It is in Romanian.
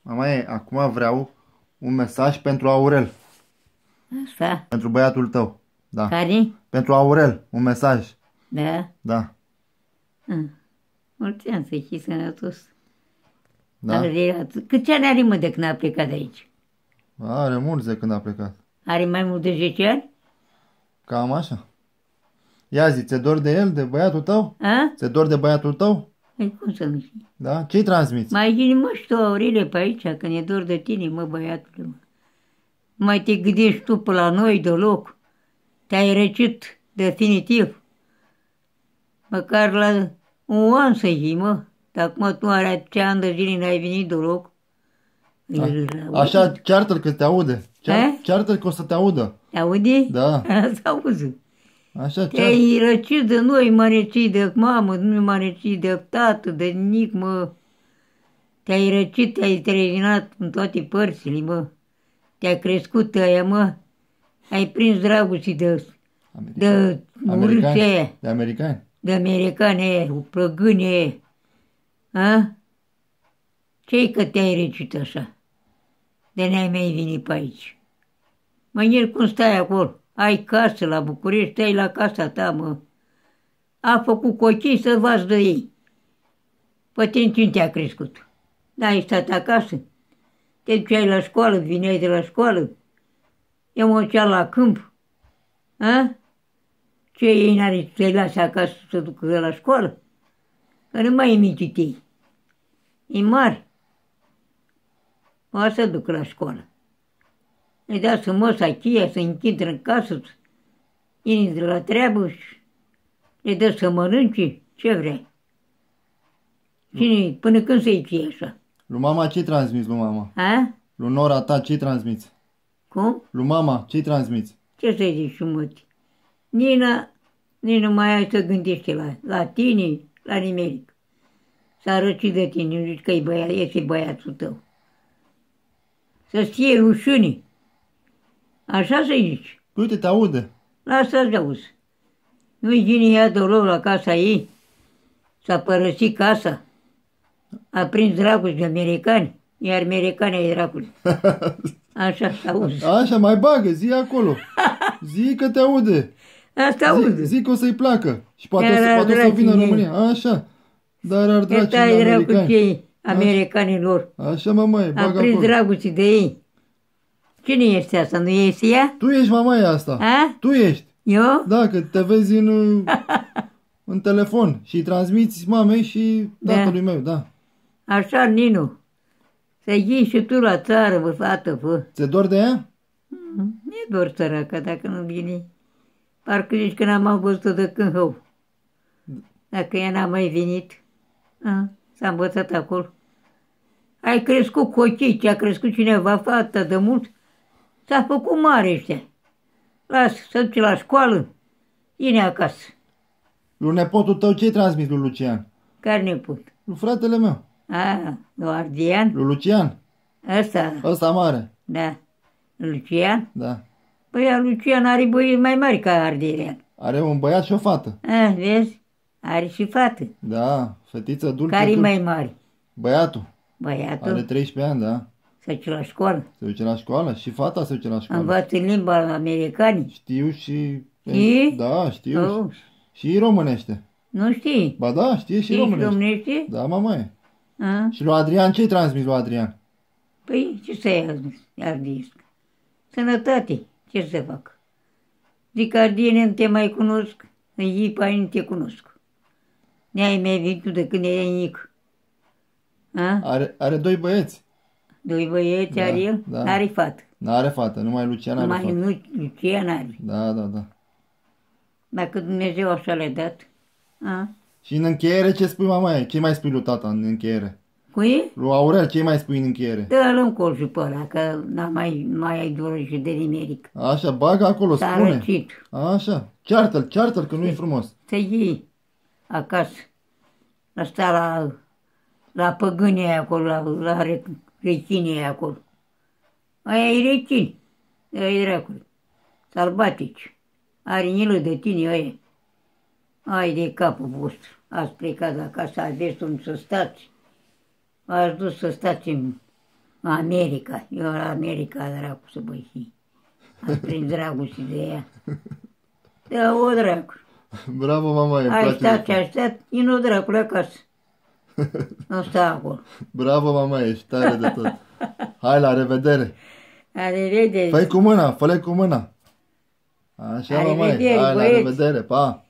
Mamaie, acum vreau un mesaj pentru Aurel, Asta? pentru băiatul tău. Da. Care? Pentru Aurel, un mesaj. Da? Da. Mulți ani să fii sănătos. Da? Câți ani are, mă, de când a plecat de aici? Are mulți de când a plecat. Are mai mult de 10 ani? Cam așa. Ia zi, ți-e dor de el, de băiatul tău? A? Ți-e dor de băiatul tău? Păi cum să nu știi? Da? Ce-i transmiți? Mai gândi, mă, și tu, Aurele, pe aici, că ne dor de tine, mă, băiatule, mă. Mai te gândești tu pe la noi deloc. Te-ai răcit definitiv. Măcar la un an să zi, mă. Dar acum tu are atâția ani de zile n-ai venit deloc. Așa, ceartă-l că te aude. Ceartă-l că o să te audă. Te aude? Da. Să auzi. Așa, ceartă. Te-ai răcit de noi, m-a răcit de mamă, nu m-a răcit de tată, de nic, mă. Te-ai răcit, te-ai trezit în toate părțile, mă. Te-a crescut aia, mă. Ai prins dragostea de urâția aia, De americani. de americani aia, plăgâni aia. A? Ce-i că te-ai răcit așa? De n-ai mai venit pe aici. Mâine cum stai acolo? Ai casă la București, stai la casa ta, mă. A făcut cochii să v-ați de ei. Pe tine cine te-a crescut? N-ai stat acasă? Te duceai la școală, vineai de la școală? Eu mă duceam la câmp. A? Ce ei n-are să-i lase acasă să ducă la școală? Că nu mai e micit ei. E mare. O să duc la școală. Le da să măsa cheia, să închidă în casă, intră de la treabă și le dă să mănânce ce vrea. Cine, până când să-i fie așa? Lui mama ce-i transmiți, lui mama? A? Lui nora ta ce-i transmiți? Cum? Lui mama ce-i transmiți? Ce să-i zici, măti? Nici nu mai ai să gândești la tine, la nimeric. S-a răcit de tine, nu zici că este băiatul tău. Să-ți fie rușine. Așa să zici. Uite, te aude. Lasă-ți auzi. Nu-i cine ia deloc la casa ei? S-a părăsit casa. A prins dragoste de americani, iar americanii ai dracului. Așa să auzi. Așa, mai bagă, zi acolo. Zi că te aude. Asta auzi. Zi că o să-i placă. Și poate o să vină în România. Așa. Dar ar dracii Ăsta ai dracul americani. cei americanilor. Așa, mamaie, A bagă prins acolo. dragoste de ei. Cine este asta? Nu este ea? Tu ești mamaie asta. A? Tu ești. Eu? Da, că te vezi în telefon și îi transmiți mamei și tatălui meu, da. Așa, Ninu. Să iei și tu la țară, bă, fată, bă. Ți-e dor de ea? Mi-e dor săraca dacă nu vine. Parcă zici că n-am mai văzut-o de când hău. Dacă ea n-a mai venit, s-a învățat acolo. Ai crescut cochii, ce a crescut cineva, fata de mult, s-a făcut mare ăștia. Lasă, să duce la școală, vine acasă. Lui nepotul tău ce-i transmis lui Lucian? Care nepot? Lui fratele meu. Lui Ardian? Lui Lucian. Ăsta, Ăsta mare. da. Lucian? Da. Păi Lucian are băieți mai mari ca Ardian. Are un băiat și o fată. Vezi? Are și fată. Da, fetiță dulce. Care-i mai mare? Băiatul. Băiatul? Are 13 ani, da. Se duce la școală. Se duce la școală și fata se duce la școală. Învață limba americanii. Știu și... Știi? Da, știu. Oh. Și românește. Nu știi? Ba da, știe și Știi românește. românește? Da, mamaie. A? Și lui Adrian ce-i transmis lui Adrian? Păi ce să-i ardisc? Sănătate. Ce să fac? Zic, Ardine, nu te mai cunosc. În ei pe nu te cunosc. Ne-ai mai venit tu de când erai mic. A? Are doi băieți. Doi băieți Da, are el? da. Are fată. N-are fată, numai Lucian are Numai fată. nu Lucian are. Da, da, da. Dacă Dumnezeu așa le-a dat. A? Și în încheiere ce spui, mamaie? Ce mai spui lui tata în încheiere? Cui? Lui Aurel ce mai spui în încheiere? Dă-l în colțul pe ăla, că mai ai doră și de nimeric. Așa, bagă acolo, S-a spune. răcit. Așa, ceartă-l că nu e frumos. Să iei acasă. Asta la păgânii aia acolo, la rechinii aia acolo. Aia e rechini. Aia-i dracului. Sălbatici. Are milă de tine aia. Ai de capul vostru. Ați plecat acasă, aveți unde să stați. V-ați dus să stați America. Eu la America, dracu, să băi și. Am prins dragoste de ea. Da, o dracu. Bravo, mama, îmi Ai place. stat și ai stat, vino dracu la casă. Nu sta acolo. Bravo, mama, ești tare de tot. Hai, la revedere. La revedere. Fă-i cu mâna, fă-le cu mâna. Așa, La mama, revedere, hai, la băieți. revedere, pa.